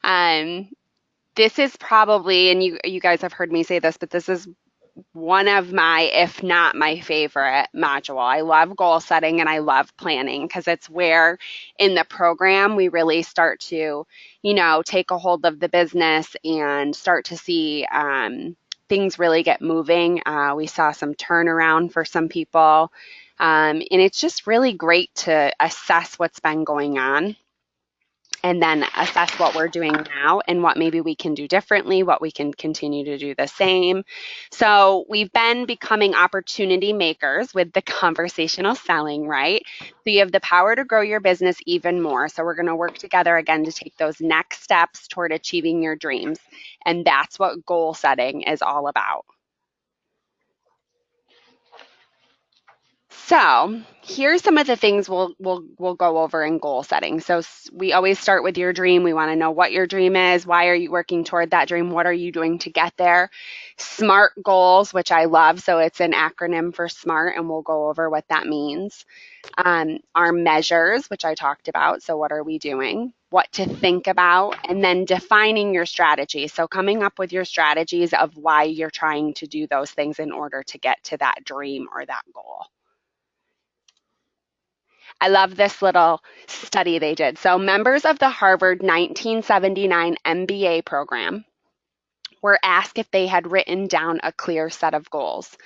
Um, this is probably, and you guys have heard me say this, but this is one of my, if not my favorite module. I love goal setting and I love planning because it's where in the program we really start to, take a hold of the business and start to see things really get moving. We saw some turnaround for some people. And it's just really great to assess what's been going on and then assess what we're doing now and what maybe we can do differently, what we can continue to do the same. So we've been becoming opportunity makers with the conversational selling, right? So you have the power to grow your business even more. So we're going to work together again to take those next steps toward achieving your dreams. And that's what goal setting is all about. So here's some of the things we'll go over in goal setting. So we always start with your dream. We want to know what your dream is. Why are you working toward that dream? What are you doing to get there? SMART goals, which I love. So it's an acronym for SMART, and we'll go over what that means. Our measures, which I talked about. So what are we doing? What to think about, and then defining your strategy. So coming up with your strategies of why you're trying to do those things in order to get to that dream or that goal. I love this little study they did. So, members of the Harvard 1979 MBA program were asked if they had written down a clear set of goals.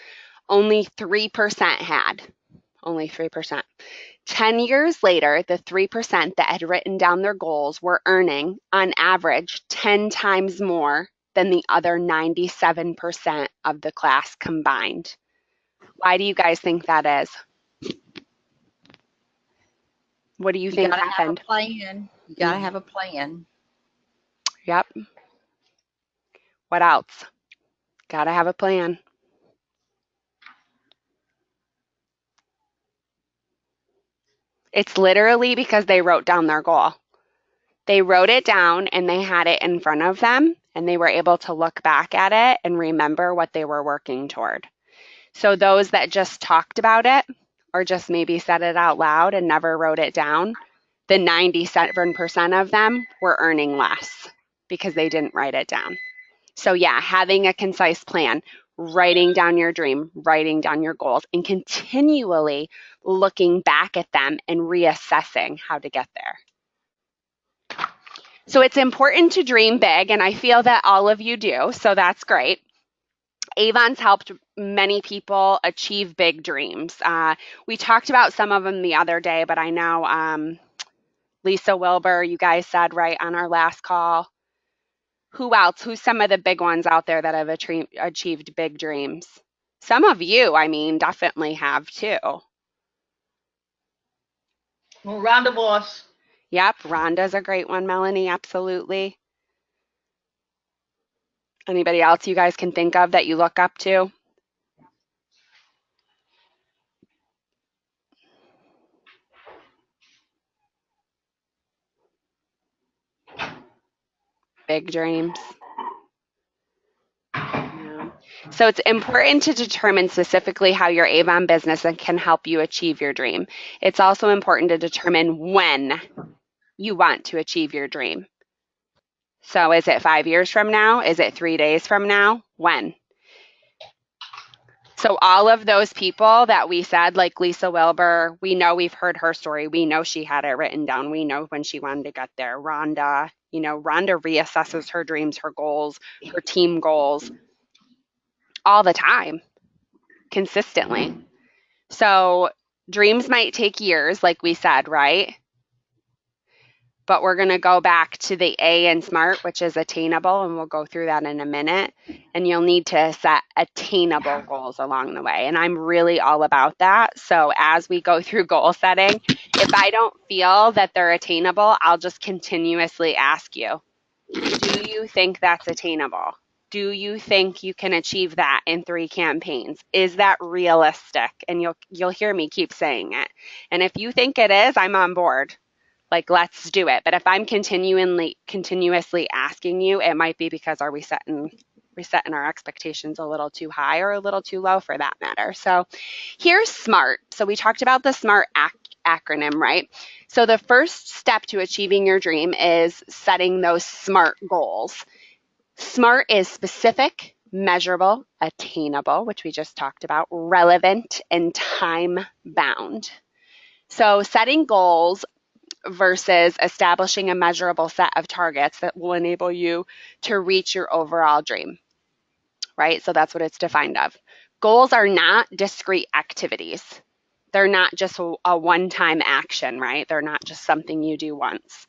Only 3% had. Only 3%. 10 years later, the 3% that had written down their goals were earning, on average, 10 times more than the other 97% of the class combined. Why do you guys think that is? What do you You think got to have a happened? plan. You got to have a plan. Yep. What else? Gotta have a plan. It's literally because they wrote down their goal. They wrote it down and they had it in front of them and they were able to look back at it and remember what they were working toward. So those that just talked about it or just maybe said it out loud and never wrote it down, the 97% of them were earning less because they didn't write it down. So, yeah, having a concise plan, writing down your dream, writing down your goals, and continually looking back at them and reassessing how to get there. So, it's important to dream big, and I feel that all of you do, so that's great. Avon's helped many people achieve big dreams. We talked about some of them the other day, but I know Lisa Wilbur, you guys said right on our last call. Who else? Who's some of the big ones out there that have achieved big dreams? Some of you, I mean, definitely have too. Well, Rhonda Voss. Yep, Rhonda's a great one, Melanie, absolutely. Anybody else you guys can think of that you look up to? Big dreams. Yeah. So it's important to determine specifically how your Avon business can help you achieve your dream. It's also important to determine when you want to achieve your dream. So is it 5 years from now? Is it 3 days from now? When? So all of those people that we said, like Lisa Wilbur, we know we've heard her story. We know she had it written down. We know when she wanted to get there. Rhonda, Rhonda reassesses her dreams, her goals, her team goals all the time, consistently. So dreams might take years, like we said, right? But we're going to go back to the A in SMART, which is attainable, and we'll go through that in a minute. And you'll need to set attainable goals along the way. And I'm really all about that. So as we go through goal setting, if I don't feel that they're attainable, I'll just continuously ask you, do you think that's attainable? Do you think you can achieve that in 3 campaigns? Is that realistic? And you'll hear me keep saying it. And if you think it is, I'm on board. Like, let's do it. But if I'm continuously asking you, it might be because are we setting our expectations a little too high or a little too low for that matter. So here's SMART. So we talked about the SMART acronym, right? So the first step to achieving your dream is setting those SMART goals. SMART is specific, measurable, attainable, which we just talked about, relevant, and time-bound. So setting goals versus establishing a measurable set of targets that will enable you to reach your overall dream, right? So that's what it's defined of. Goals are not discrete activities. They're not just a one-time action, right? They're not just something you do once.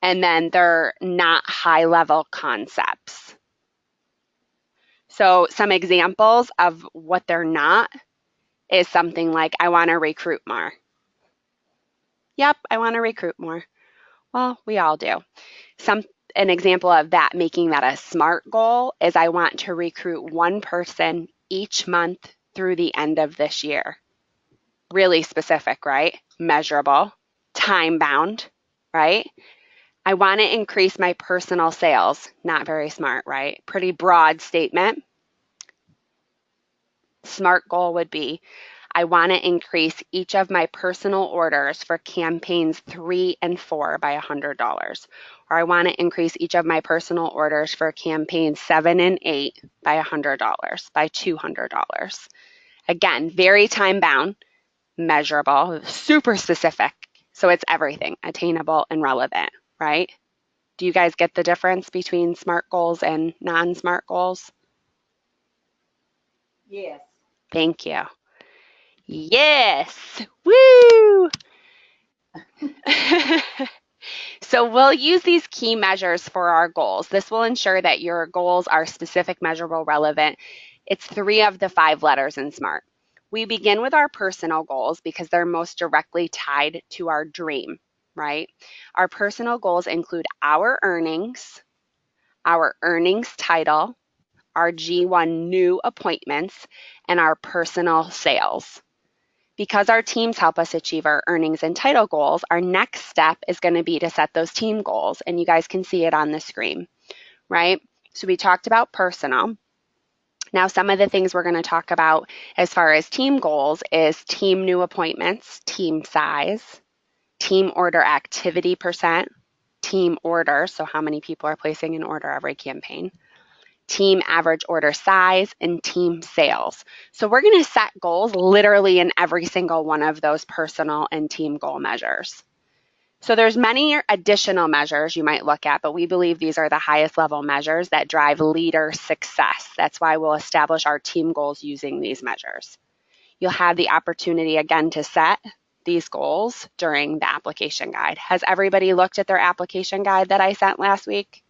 And then they're not high-level concepts. So some examples of what they're not is something like, I want to recruit more. Yep, I want to recruit more. Well, we all do. An example of that, making that a SMART goal, is I want to recruit one person each month through the end of this year. Really specific, right? Measurable, time-bound, right? I want to increase my personal sales. Not very smart, right? Pretty broad statement. SMART goal would be, I want to increase each of my personal orders for campaigns 3 and 4 by $100. Or I want to increase each of my personal orders for campaigns 7 and 8 by $100, by $200. Again, very time-bound, measurable, super specific. So it's everything, attainable and relevant, right? Do you guys get the difference between SMART goals and non-SMART goals? Yes. Thank you. Yes. Woo! So we'll use these key measures for our goals. This will ensure that your goals are specific, measurable, relevant. It's 3 of the 5 letters in SMART. We begin with our personal goals because they're most directly tied to our dream, right? Our personal goals include our earnings title, our G1 new appointments, and our personal sales. Because our teams help us achieve our earnings and title goals, our next step is going to be to set those team goals, and you guys can see it on the screen, right? So we talked about personal. Now, some of the things we're going to talk about as far as team goals is team new appointments, team size, team order activity percent, team order, so how many people are placing an order every campaign, team average order size, and team sales. So we're going to set goals literally in every single one of those personal and team goal measures. So there's many additional measures you might look at, but we believe these are the highest level measures that drive leader success. That's why we'll establish our team goals using these measures. You'll have the opportunity again to set these goals during the application guide. Has everybody looked at their application guide that I sent last week?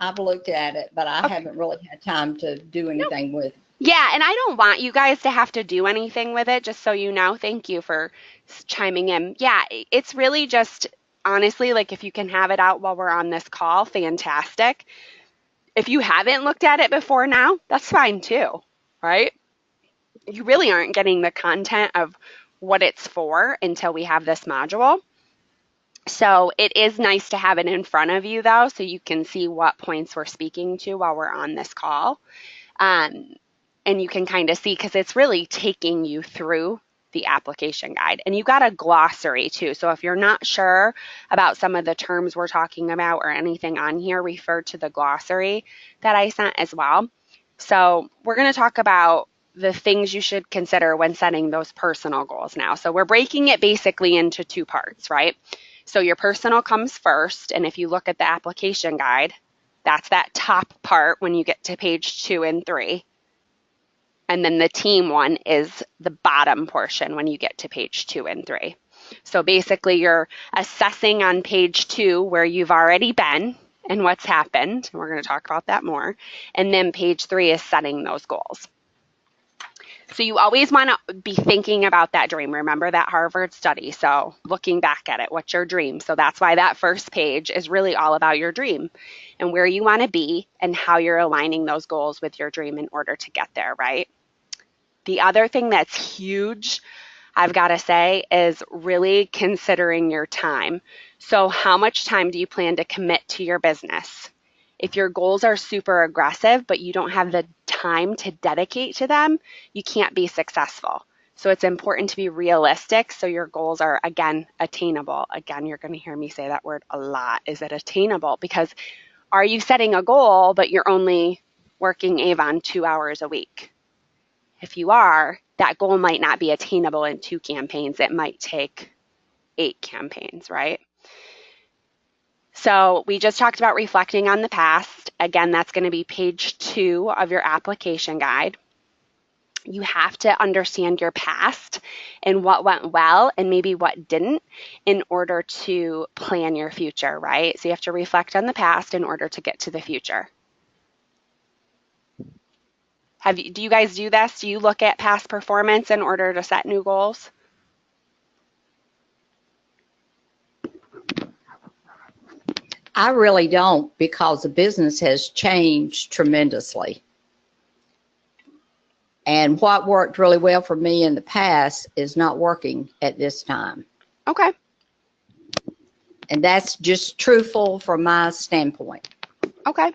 I've looked at it, but I haven't really had time to do anything with it. Yeah, and I don't want you guys to have to do anything with it, just so you know. Thank you for chiming in. Yeah, it's really just, honestly, like if you can have it out while we're on this call, fantastic. If you haven't looked at it before now, that's fine too, right? You really aren't getting the content of what it's for until we have this module. So it is nice to have it in front of you, though, so you can see what points we're speaking to while we're on this call. And you can kind of see, because it's really taking you through the application guide. And you got a glossary, too. So if you're not sure about some of the terms we're talking about or anything on here, refer to the glossary that I sent as well. So we're going to talk about the things you should consider when setting those personal goals now. So we're breaking it basically into 2 parts, right? So your personal comes first, and if you look at the application guide, that's that top part when you get to page 2 and 3. And then the team one is the bottom portion when you get to page 2 and 3. So basically you're assessing on page 2 where you've already been and what's happened. We're going to talk about that more. And then page 3 is setting those goals. So you always want to be thinking about that dream. Remember that Harvard study. So looking back at it, what's your dream? So that's why that first page is really all about your dream and where you want to be and how you're aligning those goals with your dream in order to get there, right? The other thing that's huge, I've got to say, is really considering your time. So how much time do you plan to commit to your business? If your goals are super aggressive, but you don't have the time to dedicate to them, you can't be successful. So it's important to be realistic so your goals are, again, attainable. Again, you're going to hear me say that word a lot. Is it attainable? Because are you setting a goal, but you're only working Avon 2 hours a week? If you are, that goal might not be attainable in 2 campaigns. It might take 8 campaigns, right? So we just talked about reflecting on the past. Again, that's going to be page 2 of your application guide. You have to understand your past and what went well and maybe what didn't in order to plan your future, right? So you have to reflect on the past in order to get to the future. Do you guys do this? Do you look at past performance in order to set new goals? I really don't, because the business has changed tremendously. And what worked really well for me in the past is not working at this time. Okay. And that's just truthful from my standpoint. Okay.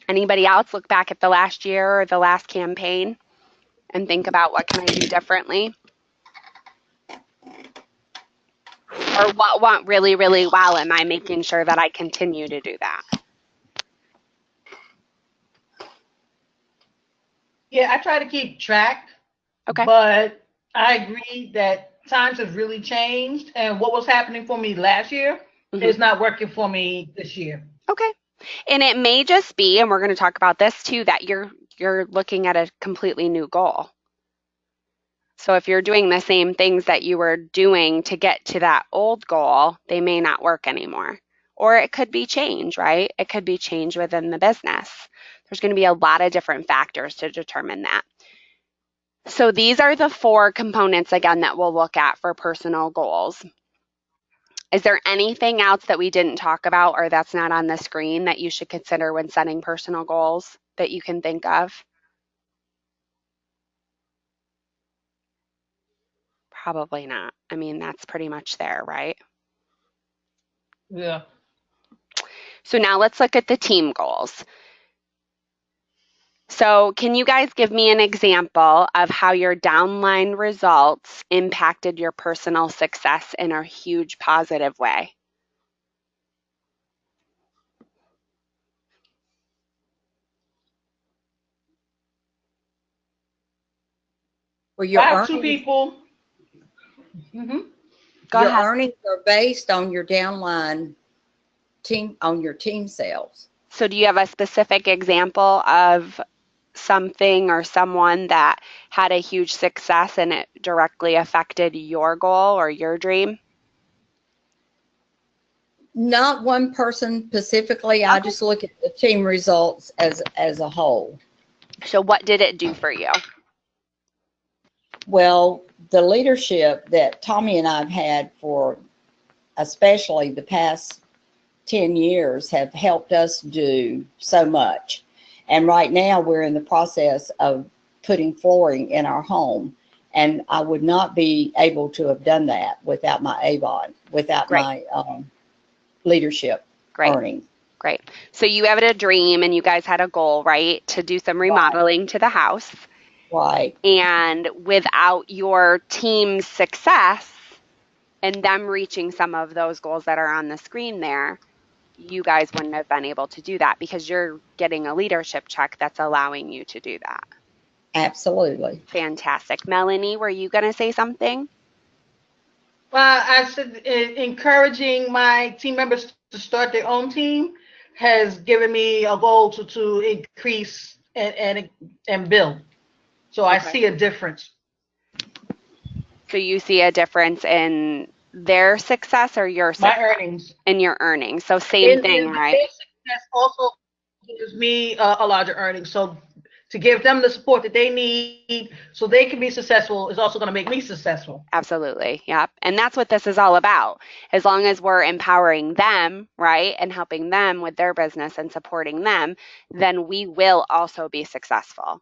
Anybody else look back at the last year or the last campaign and think about what can I do differently? Or what went really, really well? Am I making sure that I continue to do that? Yeah, I try to keep track, Okay. but I agree that times have really changed, and what was happening for me last year is not working for me this year. Okay. And it may just be, and we're going to talk about this too, that you're looking at a completely new goal. So if you're doing the same things that you were doing to get to that old goal, they may not work anymore. Or it could be change, right? It could be change within the business. There's going to be a lot of different factors to determine that. So these are the 4 components, again, that we'll look at for personal goals. Is there anything else that we didn't talk about or that's not on the screen that you should consider when setting personal goals that you can think of? Probably not. I mean, that's pretty much there, right? Yeah. So now let's look at the team goals. So can you guys give me an example of how your downline results impacted your personal success in a huge positive way? Well, your I have 2 earnings, people. Go your ahead. earnings are based on your downline team, on your team sales. So do you have a specific example of something or someone that had a huge success and it directly affected your goal or your dream? Not one person specifically. I just look at the team results as a whole. So what did it do for you? Well, the leadership that Tommy and I've had for especially the past 10 years have helped us do so much. And right now we're in the process of putting flooring in our home. And I would not be able to have done that without my Avon, without Great. my leadership Great. earnings. Great. So you had a dream and you guys had a goal, right, to do some remodeling to the house. Right. And without your team's success and them reaching some of those goals that are on the screen there, you guys wouldn't have been able to do that because you're getting a leadership check that's allowing you to do that. Absolutely. Fantastic. Melanie, were you going to say something? Well, I said encouraging my team members to start their own team has given me a goal to increase and build. So I see a difference. So you see a difference in their success or your success? My earnings. In your earnings. So same thing, right? Their success also gives me a larger earnings. So to give them the support that they need so they can be successful is also going to make me successful. Absolutely. Yep. And that's what this is all about. As long as we're empowering them, right, and helping them with their business and supporting them, then we will also be successful.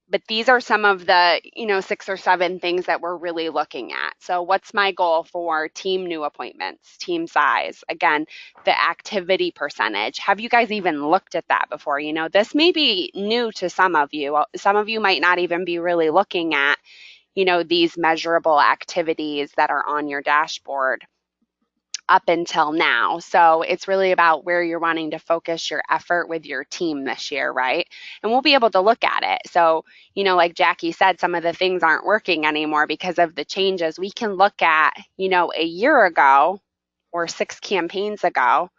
But these are some of the, 6 or 7 things that we're really looking at. So what's my goal for team new appointments, team size? Again, the activity percentage. Have you guys even looked at that before? This may be new to some of you. Some of you might not even be really looking at, these measurable activities that are on your dashboard up until now. So it's really about where you're wanting to focus your effort with your team this year, right? And we'll be able to look at it. So, like Jackie said, some of the things aren't working anymore because of the changes. We can look at, a year ago or 6 campaigns ago,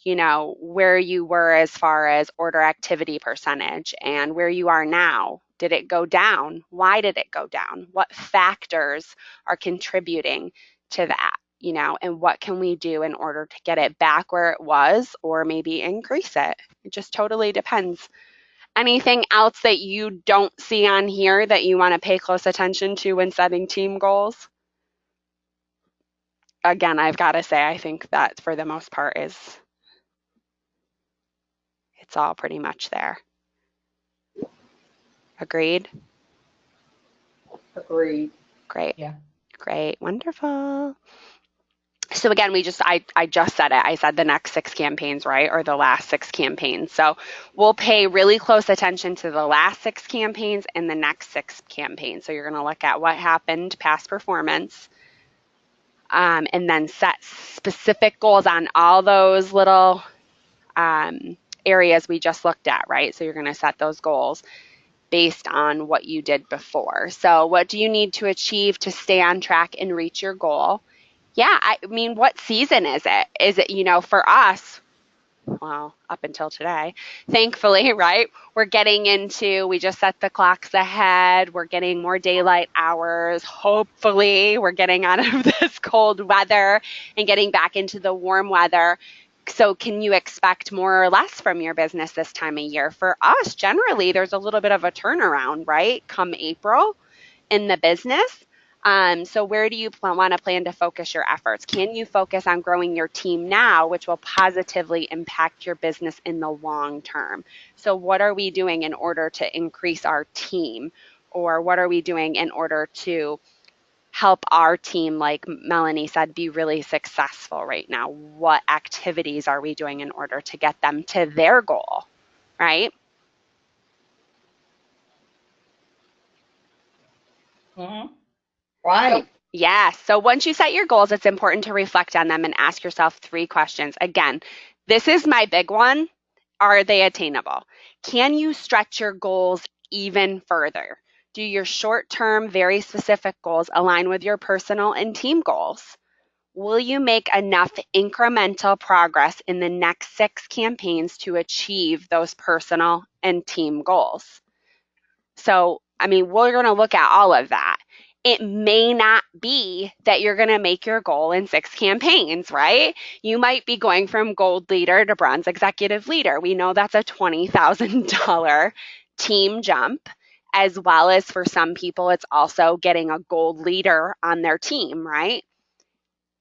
where you were as far as order activity percentage and where you are now. Did it go down? Why did it go down? What factors are contributing to that? And what can we do in order to get it back where it was or maybe increase it? It just totally depends. Anything else that you don't see on here that you want to pay close attention to when setting team goals? Again, I've got to say, I think that for the most part it's all pretty much there. Agreed? Agreed. Great. Yeah. Great. Wonderful. So again, I just said it. I said the next 6 campaigns, right? Or the last 6 campaigns. So we'll pay really close attention to the last 6 campaigns and the next 6 campaigns. So you're going to look at what happened, past performance, and then set specific goals on all those little areas we just looked at, right? So you're going to set those goals based on what you did before. So what do you need to achieve to stay on track and reach your goal? Yeah, I mean, what season is it? Is it, for us, well, up until today, thankfully, right? We just set the clocks ahead. We're getting more daylight hours. Hopefully, we're getting out of this cold weather and getting back into the warm weather. So can you expect more or less from your business this time of year? For us, generally, there's a little bit of a turnaround, right? Come April in the business. So where do you want to plan to focus your efforts? Can you focus on growing your team now, which will positively impact your business in the long term? So what are we doing in order to increase our team? Or what are we doing in order to help our team, like Melanie said, be really successful right now? What activities are we doing in order to get them to their goal, right? Mm-hmm. Right. Yeah. So once you set your goals, it's important to reflect on them and ask yourself 3 questions. Again, this is my big one. Are they attainable? Can you stretch your goals even further? Do your short-term, very specific goals align with your personal and team goals? Will you make enough incremental progress in the next 6 campaigns to achieve those personal and team goals? So, we're going to look at all of that. It may not be that you're going to make your goal in 6 campaigns, right? You might be going from gold leader to bronze executive leader. We know that's a $20,000 team jump, as well as for some people, it's also getting a gold leader on their team, right?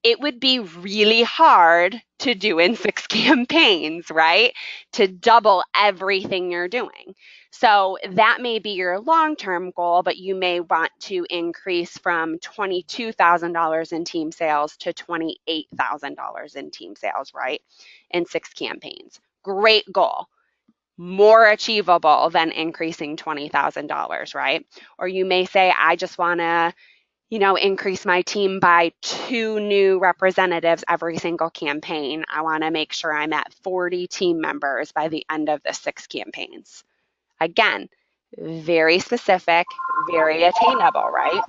It would be really hard to do in 6 campaigns, right? To double everything you're doing. So that may be your long-term goal, but you may want to increase from $22,000 in team sales to $28,000 in team sales, right? In 6 campaigns. Great goal. More achievable than increasing $20,000, right? Or you may say, I just want to increase my team by 2 new representatives every single campaign. I want to make sure I'm at 40 team members by the end of the 6 campaigns. Again, very specific, very attainable, right?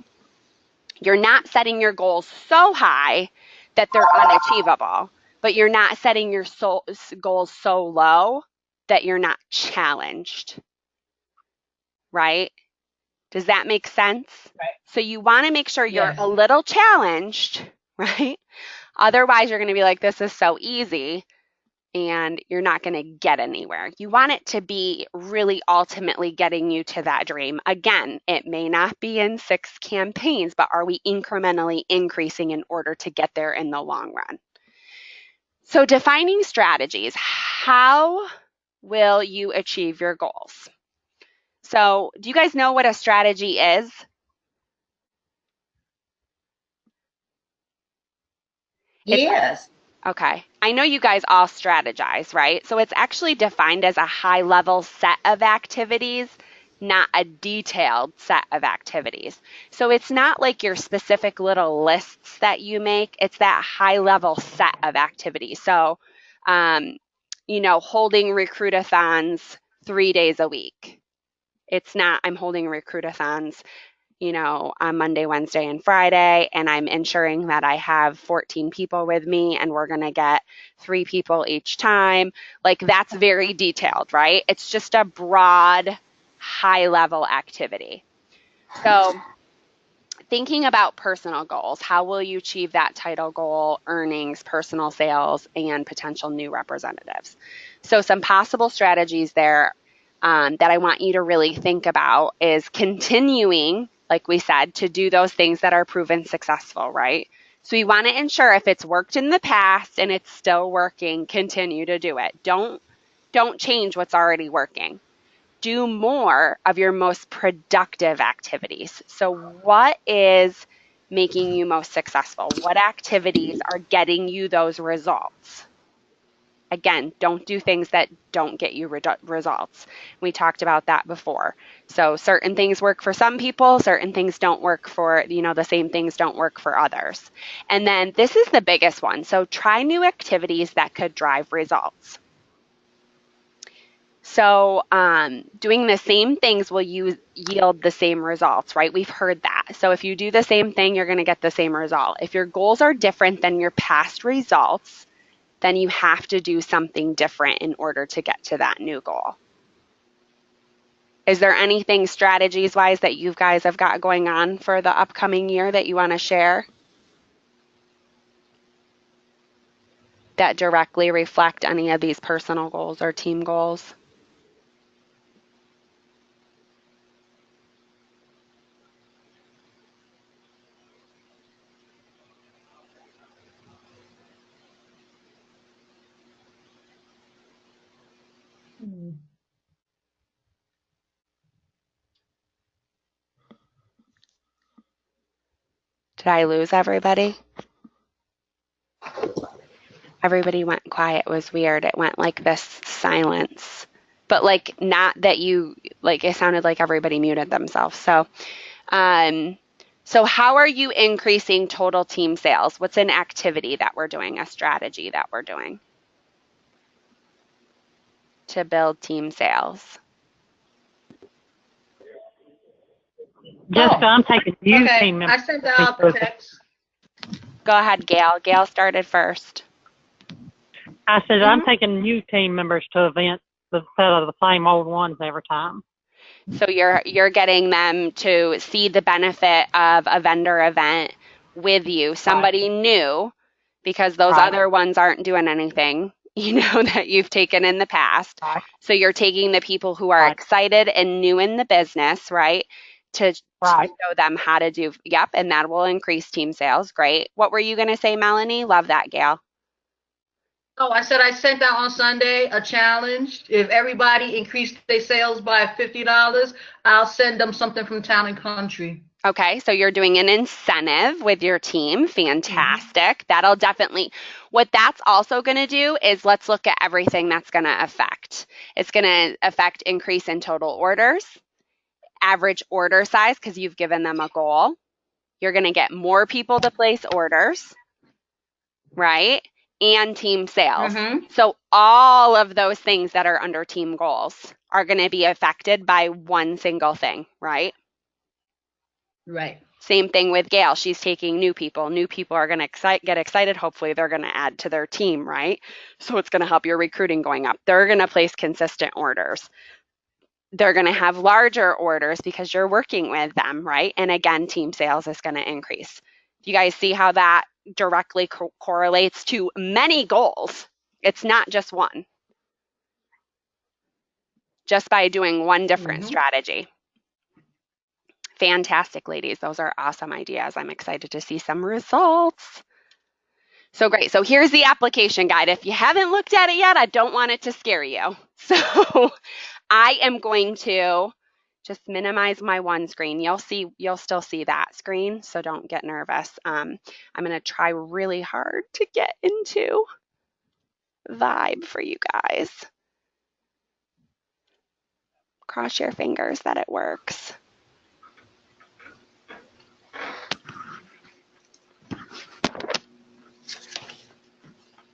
You're not setting your goals so high that they're unachievable, but you're not setting your goals so low that you're not challenged, right? Does that make sense? Right. So you want to make sure you're Yes. a little challenged, right? Otherwise, you're going to be like, this is so easy, and you're not going to get anywhere. You want it to be really ultimately getting you to that dream. Again, it may not be in 6 campaigns, but are we incrementally increasing in order to get there in the long run? So defining strategies. How will you achieve your goals? So do you guys know what a strategy is? Yes. Okay. I know you guys all strategize, right? So it's actually defined as a high level set of activities, not a detailed set of activities. So it's not like your specific little lists that you make, it's that high level set of activities. So, um, holding recruitathons 3 days a week. It's not, I'm holding recruitathons on Monday, Wednesday, and Friday, and I'm ensuring that I have 14 people with me and we're going to get 3 people each time. Like that's very detailed, right? It's just a broad, high level activity. So, thinking about personal goals, how will you achieve that title goal, earnings, personal sales, and potential new representatives? So, some possible strategies there that I want you to really think about is continuing, like we said, to do those things that are proven successful, right? So, we want to ensure if it's worked in the past and it's still working, continue to do it. Don't change what's already working. Do more of your most productive activities. So, what is making you most successful? What activities are getting you those results? Again, don't do things that don't get you results. We talked about that before. So, certain things work for some people, certain things don't work for, the same things don't work for others. And then this is the biggest one. So, try new activities that could drive results. So doing the same things will yield the same results, right? We've heard that. So if you do the same thing, you're going to get the same result. If your goals are different than your past results, then you have to do something different in order to get to that new goal. Is there anything strategies-wise that you guys have got going on for the upcoming year that you want to share that directly reflect any of these personal goals or team goals? Did I lose everybody? Everybody went quiet. It was weird. It went like this silence. But like not that you like it sounded like everybody muted themselves. Um so how are you increasing total team sales? What's an activity that we're doing, a strategy that we're doing to build team sales? Jessica, I'm taking new Okay, team members. I sent out the text. Go ahead, Gail. Gail started first. I said I'm taking new team members to events instead of the same old ones every time. So you're getting them to see the benefit of a vendor event with you, somebody new, because those other ones aren't doing anything, that you've taken in the past. Right. So you're taking the people who are excited and new in the business, right? To show them how to do, yep, and that will increase team sales. Great. What were you going to say, Melanie? Love that, Gail. Oh, I said I sent out on Sunday a challenge. If everybody increased their sales by $50, I'll send them something from Town and Country. Okay, so you're doing an incentive with your team. Fantastic. That'll definitely, what that's also going to do is let's look at everything that's going to affect. It's going to affect increase in total orders, average order size, because you've given them a goal. You're going to get more people to place orders, right? And team sales. So all of those things that are under team goals are going to be affected by one single thing, right? Right. Same thing with Gail. She's taking new people. New people are going to get excited. Hopefully, they're going to add to their team, right? So it's going to help your recruiting going up. They're going to place consistent orders. They're going to have larger orders because you're working with them, right? And again, team sales is going to increase. You guys see how that directly correlates to many goals? It's not just one. Just by doing one different strategy. Fantastic, ladies. Those are awesome ideas. I'm excited to see some results. So great. So here's the application guide. If you haven't looked at it yet, I don't want it to scare you. So I am going to Just minimize my one screen. You'll still see that screen, so don't get nervous. I'm going to try really hard to get into Vibe for you guys. Cross your fingers that it works.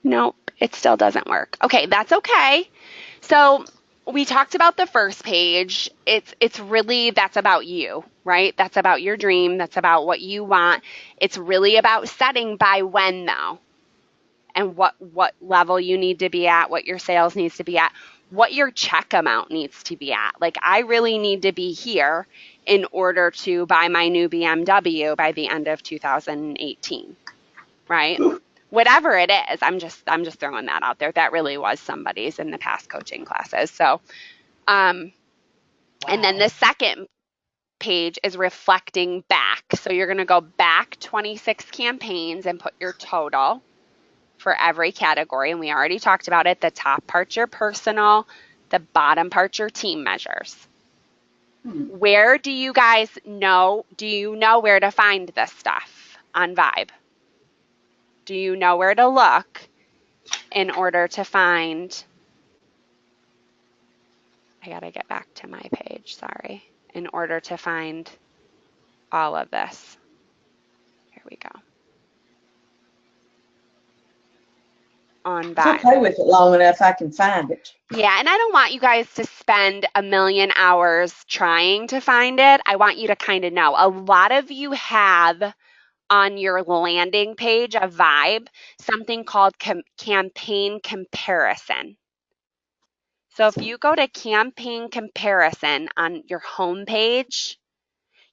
Nope, it still doesn't work. Okay, that's okay. So we talked about the first page. It's really, that's about you, right? That's about your dream. That's about what you want. It's really about setting by when though, and what level you need to be at, what your sales needs to be at, what your check amount needs to be at. Like I really need to be here in order to buy my new BMW by the end of 2018, right? Whatever it is, I'm just throwing that out there. That really was somebody's in the past coaching classes. So, and then the second page is reflecting back. So you're going to go back 26 campaigns and put your total for every category. And we already talked about it. The top part's your personal, the bottom part's your team measures. Where do you guys know? Do you know where to find this stuff on Vibe? Do you know where to look in order to find, I gotta get back to my page, sorry, in order to find all of this? Here we go. On Vibe. If I play with it long enough, I can find it. Yeah, and I don't want you guys to spend a million hours trying to find it. I want you to kind of know. A lot of you have on your landing page of Vibe something called campaign comparison. So if you go to campaign comparison on your home page,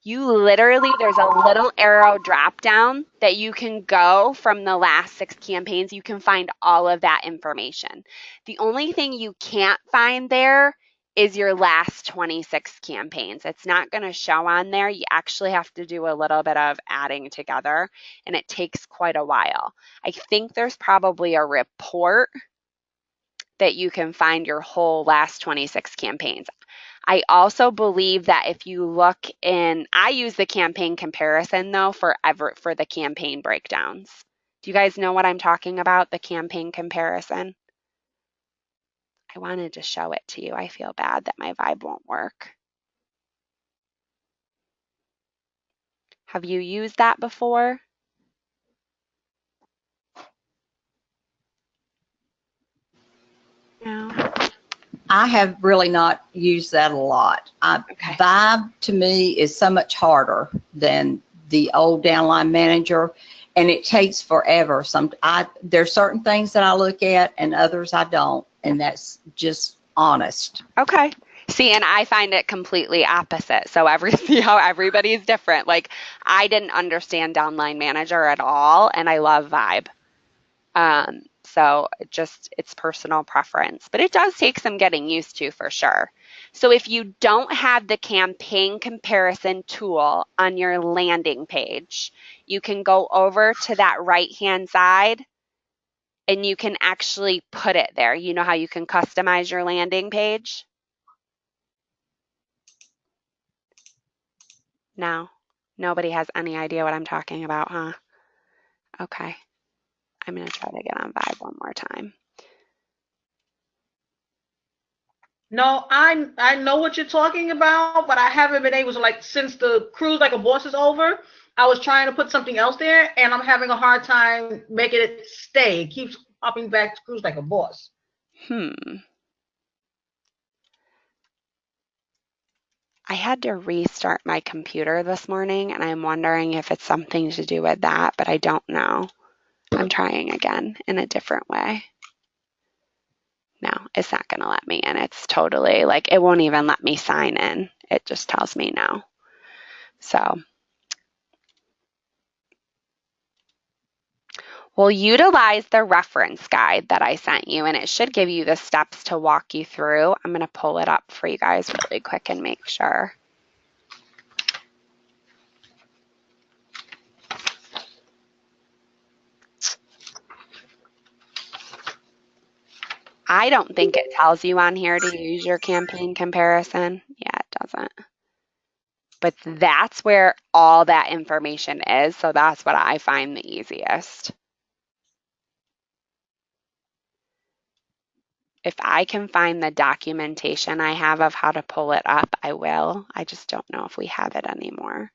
you literally, there's a little arrow drop down that you can go from the last 6 campaigns. You can find all of that information. The only thing you can't find there is your last 26 campaigns. It's not going to show on there. You actually have to do a little bit of adding together, and it takes quite a while. I think there's probably a report that you can find your whole last 26 campaigns. I also believe that if you look in, I use the campaign comparison though for the campaign breakdowns. Do you guys know what I'm talking about, the campaign comparison? I wanted to show it to you. I feel bad that my Vibe won't work. Have you used that before? No. I have really not used that a lot. Okay. Vibe to me is so much harder than the old downline manager, and it takes forever. There's certain things that I look at and others I don't, and that's just honest. Okay. See, and I find it completely opposite. So see how everybody's different. Like I didn't understand downline manager at all, and I love Vibe. So it's personal preference, but it does take some getting used to for sure. So if you don't have the campaign comparison tool on your landing page, you can go over to that right-hand side and you can actually put it there. You know how you can customize your landing page? No, nobody has any idea what I'm talking about, huh? Okay. I'm going to try to get on Vibe one more time. No, I know what you're talking about, but I haven't been able to, like, since the Cruise Like a Boss is over, I was trying to put something else there, and I'm having a hard time making it stay. It keeps hopping back to Cruise Like a Boss. I had to restart my computer this morning, and I'm wondering if it's something to do with that, but I don't know. I'm trying again in a different way. No, it's not going to let me in. It's totally like, it won't even let me sign in. It just tells me no. So we'll utilize the reference guide that I sent you, and it should give you the steps to walk you through. I'm going to pull it up for you guys really quick and make sure. I don't think it tells you on here to use your campaign comparison. Yeah, it doesn't. but that's where all that information is. So that's what I find the easiest. If I can find the documentation I have of how to pull it up, I will. I just don't know if we have it anymore.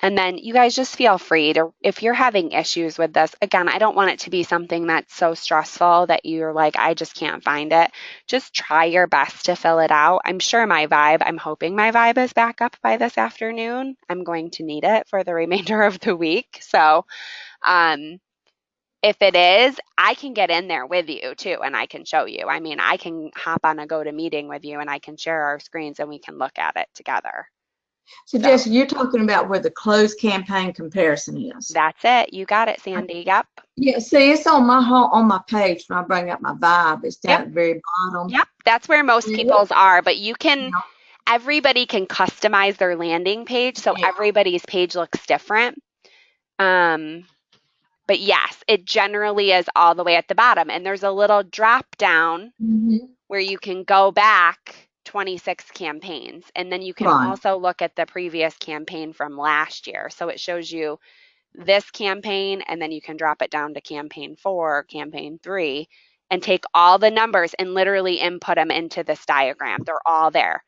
And then you guys just feel free to, if you're having issues with this, again, I don't want it to be something that's so stressful that you're like, I just can't find it. Just try your best to fill it out. I'm sure I'm hoping my vibe is back up by this afternoon. I'm going to need it for the remainder of the week. So, if it is, I can get in there with you too, and I can show you. I mean, I can hop on a GoToMeeting with you and I can share our screens and we can look at it together. So Jessica, you're talking about where the closed campaign comparison is. That's it. You got it, Sandy. Yep. Yeah, see, it's on my page when I bring up my vibe. It's down at the very bottom. Yep. That's where most Yeah. people's are, but you can, Yeah. everybody can customize their landing page, so Yeah. everybody's page looks different. But yes, it generally is all the way at the bottom, and there's a little drop down where you can go back 26 campaigns, and then you can Right. also look at the previous campaign from last year. So it shows you this campaign, and then you can drop it down to campaign 4, campaign 3, and take all the numbers and literally input them into this diagram. They're all there.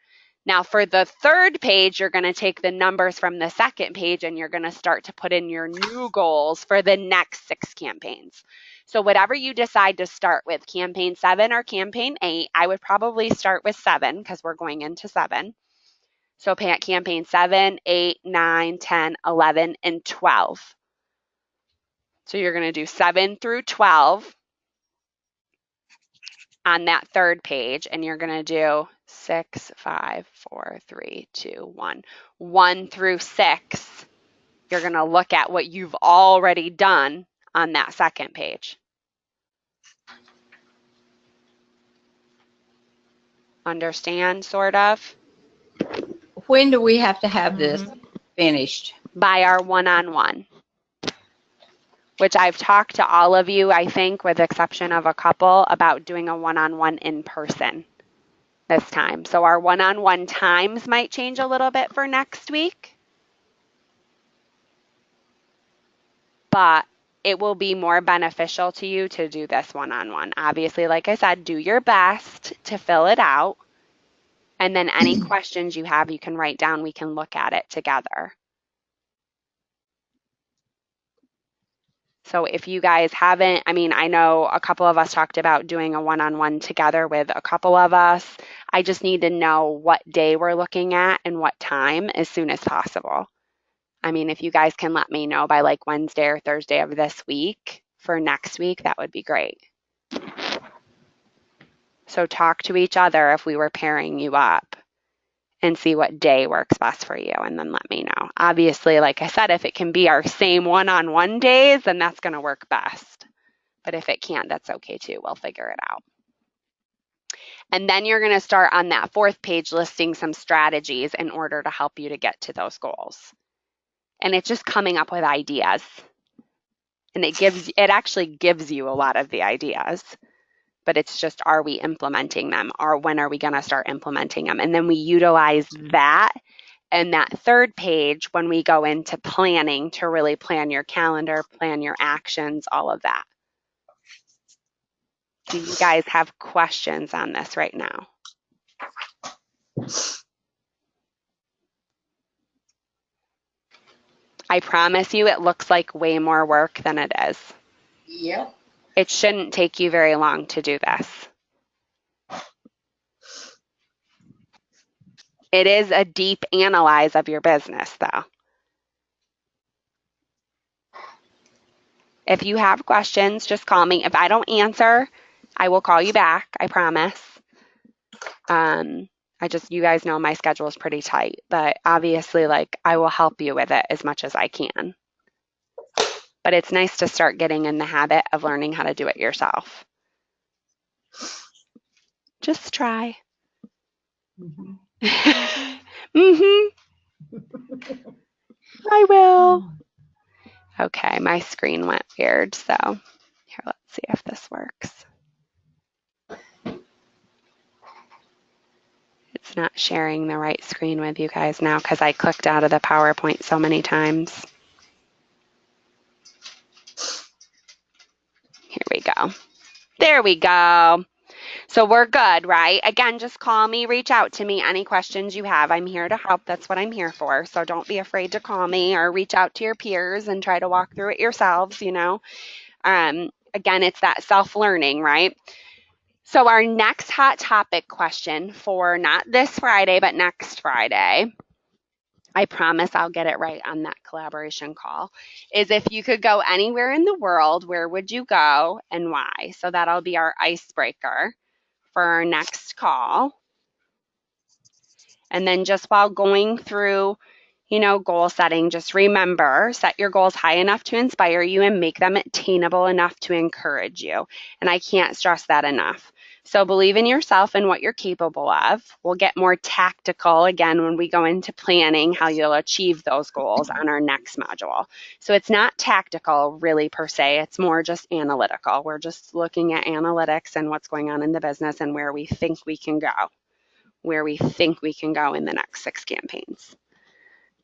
Now for the third page, you're going to take the numbers from the second page and you're going to start to put in your new goals for the next 6 campaigns. So whatever you decide to start with, campaign 7 or campaign 8, I would probably start with 7 because we're going into 7. So campaign 7, 8, 9, 10, 11, and 12. So you're going to do 7 through 12 on that third page, and you're going to do 6, 5, 4, 3, 2, 1. 1 through 6, you're going to look at what you've already done on that second page. Understand, sort of? When do we have to have this finished? By our one-on-one, which I've talked to all of you, I think, with the exception of a couple, about doing a one-on-one in person this time. So our one-on-one times might change a little bit for next week, but it will be more beneficial to you to do this one-on-one. Obviously, like I said, do your best to fill it out, and then any questions you have, you can write down. We can look at it together. So if you guys haven't, I mean, I know a couple of us talked about doing a one-on-one together with a couple of us. I just need to know what day we're looking at and what time as soon as possible. I mean, if you guys can let me know by like Wednesday or Thursday of this week for next week, that would be great. So talk to each other if we were pairing you up and see what day works best for you, and then let me know. Obviously, like I said, if it can be our same one-on-one days, then that's going to work best. But if it can't, that's okay too. We'll figure it out. And then you're going to start on that 4th page listing some strategies in order to help you to get to those goals. And it's just coming up with ideas. And it actually gives you a lot of the ideas. But it's just, are we implementing them? Or when are we going to start implementing them? And then we utilize that and that 3rd page when we go into planning to really plan your calendar, plan your actions, all of that. Do you guys have questions on this right now? I promise you it looks like way more work than it is. Yep. It shouldn't take you very long to do this. It is a deep analyze of your business, though. If you have questions, just call me. If I don't answer, I will call you back, I promise. You guys know my schedule is pretty tight, but obviously, like, I will help you with it as much as I can. But it's nice to start getting in the habit of learning how to do it yourself. Just try. I will. Okay, my screen went weird, so here, let's see if this works. It It's not sharing the right screen with you guys now because I clicked out of the PowerPoint so many times. Here we go. There we go. So we're good, right? Again, just call me, reach out to me, any questions you have. I'm here to help. That's what I'm here for. So don't be afraid to call me or reach out to your peers and try to walk through it yourselves, you know. Again, it's that self-learning, right? So our next hot topic question for not this Friday, but next Friday, I promise I'll get it right on that collaboration call, is if you could go anywhere in the world, where would you go and why? So that'll be our icebreaker for our next call. And then just while going through, you know, goal setting, just remember, set your goals high enough to inspire you and make them attainable enough to encourage you. And I can't stress that enough. So believe in yourself and what you're capable of. We'll get more tactical again when we go into planning how you'll achieve those goals on our next module. So it's not tactical really per se, it's more just analytical. We're just looking at analytics and what's going on in the business and where we think we can go, in the next 6 campaigns.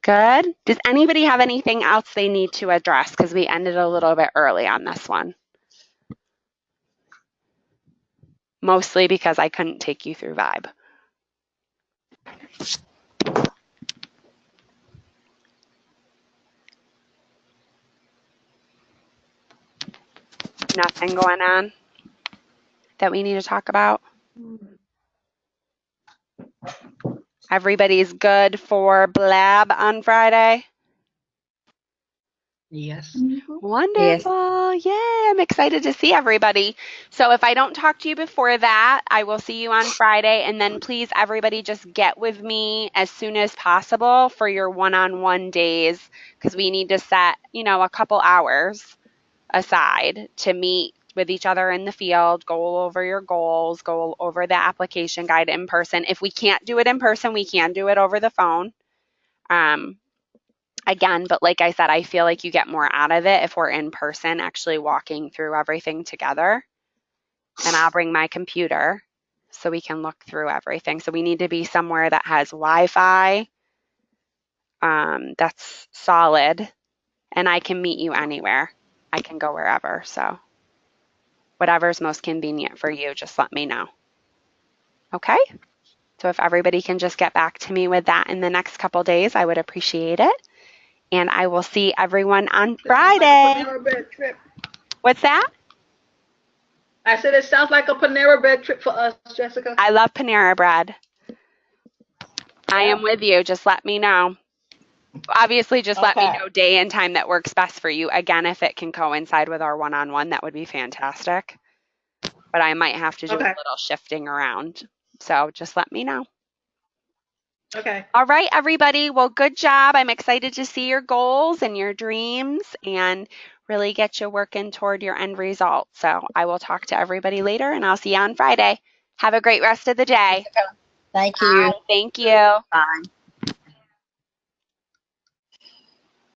Good. Does anybody have anything else they need to address? Because we ended a little bit early on this one. Mostly because I couldn't take you through Vibe. Nothing going on that we need to talk about? Everybody's good for Blab on Friday? Yes. Wonderful. Yay, I'm excited to see everybody. So if I don't talk to you before that, I will see you on Friday. And then please, everybody, just get with me as soon as possible for your one-on-one days, because we need to set, you know, a couple hours aside to meet with each other in the field, go over your goals, go over the application guide in person. If we can't do it in person, we can do it over the phone. Again, but like I said, I feel like you get more out of it if we're in person, actually walking through everything together. And I'll bring my computer so we can look through everything. So we need to be somewhere that has Wi-Fi, that's solid, and I can meet you anywhere. I can go wherever. So whatever's most convenient for you, just let me know. Okay? So if everybody can just get back to me with that in the next couple days, I would appreciate it. And I will see everyone on Friday. Panera Bread trip. What's that? I said it sounds like a Panera Bread trip for us, Jessica. I love Panera Bread. I am with you. Just let me know. Obviously, just let me know day and time that works best for you. Again, if it can coincide with our one-on-one, that would be fantastic. But I might have to do a little shifting around. So just let me know. Okay. All right, everybody. Well, good job. I'm excited to see your goals and your dreams and really get you working toward your end result. So I will talk to everybody later, and I'll see you on Friday. Have a great rest of the day. Thank you. Bye. Thank you. Bye.